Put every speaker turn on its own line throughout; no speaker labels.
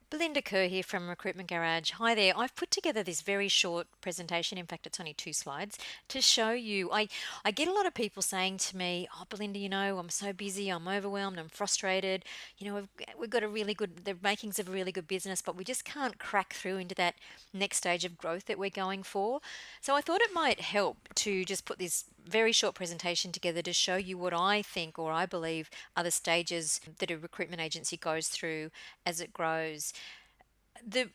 Belinda Kerr here from Recruitment Garage. Hi there. I've put together this very short presentation. In fact, it's only 2 slides to show you. I get a lot of people saying to me, "Oh, Belinda, I'm so busy, I'm overwhelmed, I'm frustrated. We've got the makings of a really good business, but we just can't crack through into that next stage of growth that we're going for." So I thought it might help to just put this very short presentation together to show you what I think or I believe are the stages that a recruitment agency goes through as it grows. The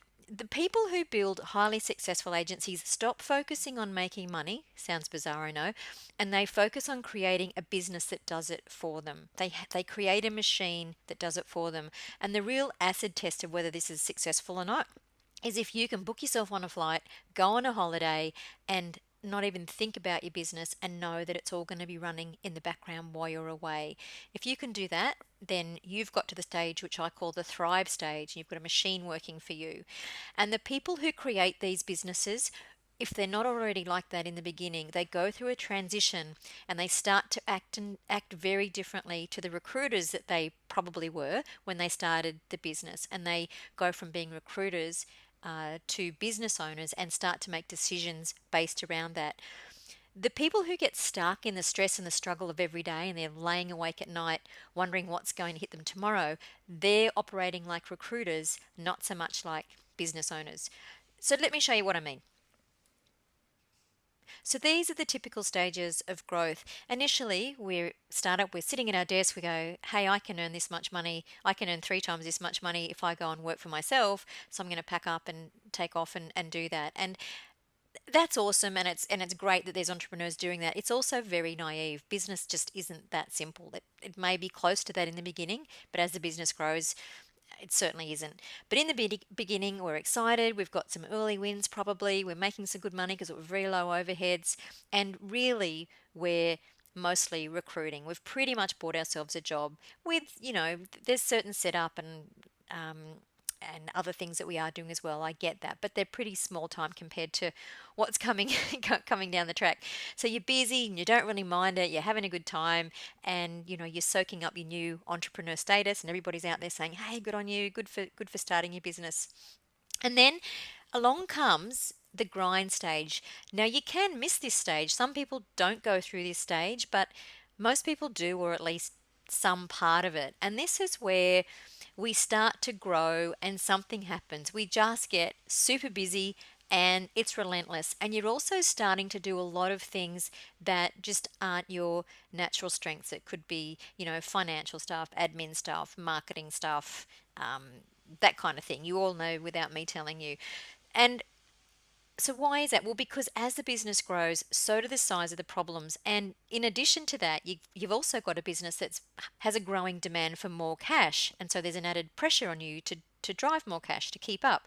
people who build highly successful agencies stop focusing on making money, sounds bizarre, I know, and they focus on creating a business that does it for them. They create a machine that does it for them. And the real acid test of whether this is successful or not is if you can book yourself on a flight, go on a holiday, and not even think about your business and know that it's all going to be running in the background while you're away. If you can do that, then you've got to the stage which I call the thrive stage. You've got a machine working for you. And the people who create these businesses, if they're not already like that in the beginning, they go through a transition and they start to act very differently to the recruiters that they probably were when they started the business. And they go from being recruiters to business owners and start to make decisions based around that. The people who get stuck in the stress and the struggle of every day and they're laying awake at night wondering what's going to hit them tomorrow, they're operating like recruiters, not so much like business owners. So let me show you what I mean. So these are the typical stages of growth. Initially, we're sitting at our desk, we go, hey, I can earn this much money. I can earn 3 times this much money if I go and work for myself. So I'm going to pack up and take off and do that. And that's awesome, and it's great that there's entrepreneurs doing that. It's also very naive. Business just isn't that simple. It may be close to that in the beginning, but as the business grows, it certainly isn't. But in the beginning, we're excited. We've got some early wins probably. We're making some good money because we're very low overheads. And really, we're mostly recruiting. We've pretty much bought ourselves a job with, there's certain setup um, and other things that we are doing as well. I get that, but they're pretty small time compared to what's coming coming down the track. So you're busy and you don't really mind it. You're having a good time, and you're soaking up your new entrepreneur status, and everybody's out there saying, "Hey, good on you, good for starting your business." And then along comes the grind stage. Now you can miss this stage. Some people don't go through this stage, but most people do, or at least some part of it. And this is where we start to grow and something happens. We just get super busy and it's relentless. And you're also starting to do a lot of things that just aren't your natural strengths. It could be, financial stuff, admin stuff, marketing stuff, that kind of thing. You all know without me telling you. And so why is that? Well, because as the business grows, so do the size of the problems. And in addition to that, you've also got a business that has a growing demand for more cash. And so there's an added pressure on you to drive more cash to keep up.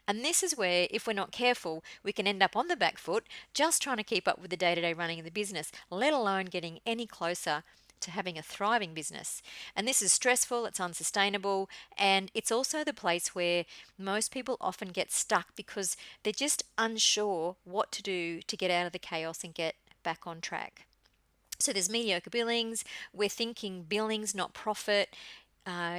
And this is where, if we're not careful, we can end up on the back foot just trying to keep up with the day-to-day running of the business, let alone getting any closer to having a thriving business. And this is stressful, it's unsustainable, and it's also the place where most people often get stuck because they're just unsure what to do to get out of the chaos and get back on track. So there's mediocre billings. We're thinking billings, not profit.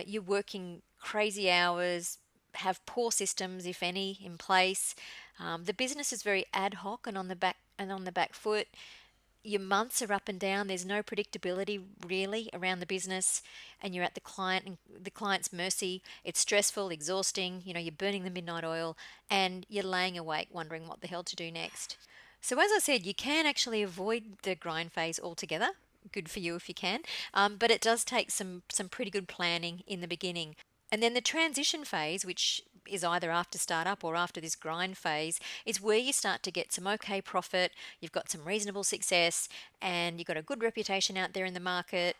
You're working crazy hours, have poor systems, if any, in place. The business is very ad hoc and on the back foot. Your months are up and down. There's no predictability really around the business, and you're at the client's mercy. It's stressful, exhausting. You're burning the midnight oil, and you're laying awake wondering what the hell to do next. So as I said, you can actually avoid the grind phase altogether. Good for you if you can, but it does take some pretty good planning in the beginning. And then the transition phase, which is either after startup or after this grind phase, is where you start to get some okay profit, you've got some reasonable success, and you've got a good reputation out there in the market.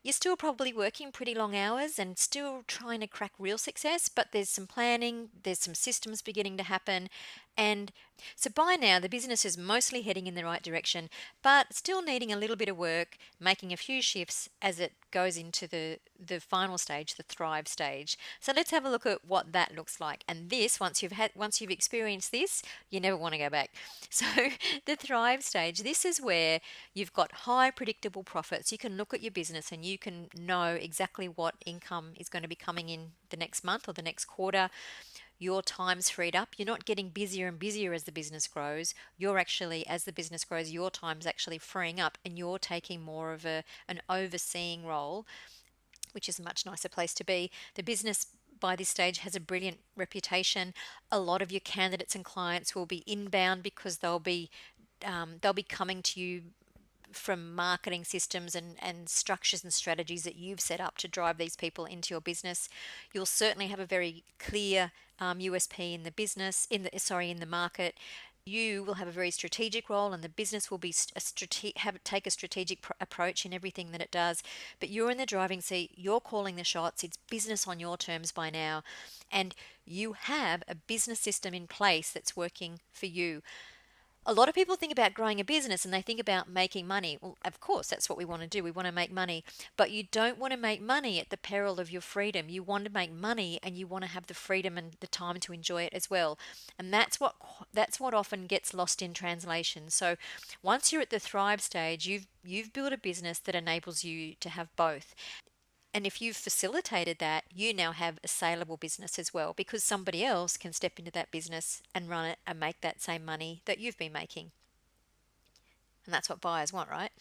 You're still probably working pretty long hours and still trying to crack real success, but there's some planning, there's some systems beginning to happen, And so by now, the business is mostly heading in the right direction, but still needing a little bit of work, making a few shifts as it goes into the final stage, the thrive stage. So let's have a look at what that looks like. And this, once you've experienced this, you never want to go back. So the thrive stage, this is where you've got high predictable profits. You can look at your business and you can know exactly what income is going to be coming in the next month or the next quarter. Your time's freed up. You're not getting busier and busier as the business grows. You're actually, as the business grows, your time's actually freeing up and you're taking more of an overseeing role, which is a much nicer place to be. The business by this stage has a brilliant reputation. A lot of your candidates and clients will be inbound because they'll be coming to you from marketing systems and structures and strategies that you've set up to drive these people into your business. You'll certainly have a very clear USP in the business, in the market. You will have a very strategic role, and the business will be take a strategic approach in everything that it does. But you're in the driving seat. You're calling the shots. It's business on your terms by now, and you have a business system in place that's working for you. A lot of people think about growing a business and they think about making money. Well, of course, that's what we want to do. We want to make money, but you don't want to make money at the peril of your freedom. You want to make money and you want to have the freedom and the time to enjoy it as well. And that's what often gets lost in translation. So, once you're at the thrive stage, you've built a business that enables you to have both. And if you've facilitated that, you now have a saleable business as well because somebody else can step into that business and run it and make that same money that you've been making. And that's what buyers want, right?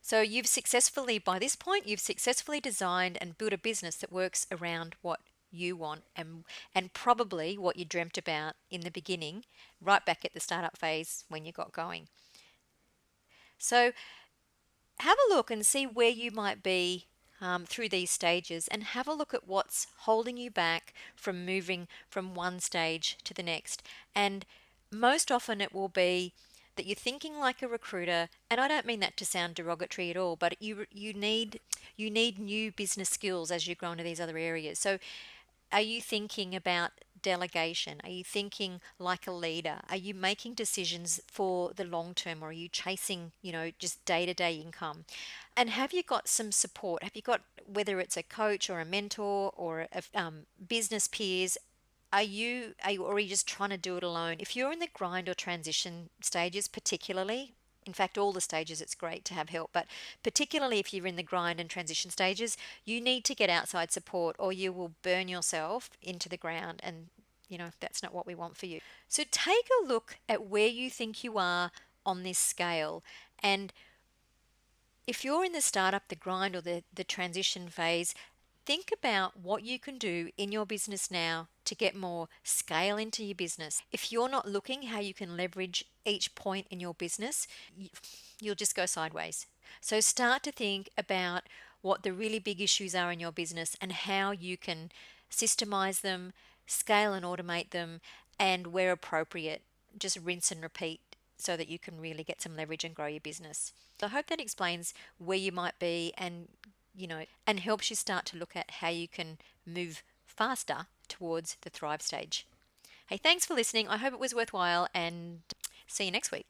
So by this point, you've successfully designed and built a business that works around what you want and probably what you dreamt about in the beginning, right back at the startup phase when you got going. So have a look and see where you might be through these stages, and have a look at what's holding you back from moving from one stage to the next. And most often it will be that you're thinking like a recruiter, and I don't mean that to sound derogatory at all, but you need new business skills as you grow into these other areas. So are you thinking about delegation? Are you thinking like a leader? Are you making decisions for the long term, or are you chasing, just day-to-day income? And have you got some support? Have you got, whether it's a coach or a mentor or business peers? Or are you just trying to do it alone? If you're in the grind or transition stages, particularly, in fact, all the stages, it's great to have help, but particularly if you're in the grind and transition stages, you need to get outside support or you will burn yourself into the ground. And, that's not what we want for you. So take a look at where you think you are on this scale. And if you're in the startup, the grind, or the transition phase, think about what you can do in your business now to get more scale into your business. If you're not looking how you can leverage each point in your business, you'll just go sideways. So start to think about what the really big issues are in your business and how you can systemize them, scale and automate them, and where appropriate, just rinse and repeat so that you can really get some leverage and grow your business. So I hope that explains where you might be and helps you start to look at how you can move faster towards the thrive stage. Hey, thanks for listening. I hope it was worthwhile, and see you next week.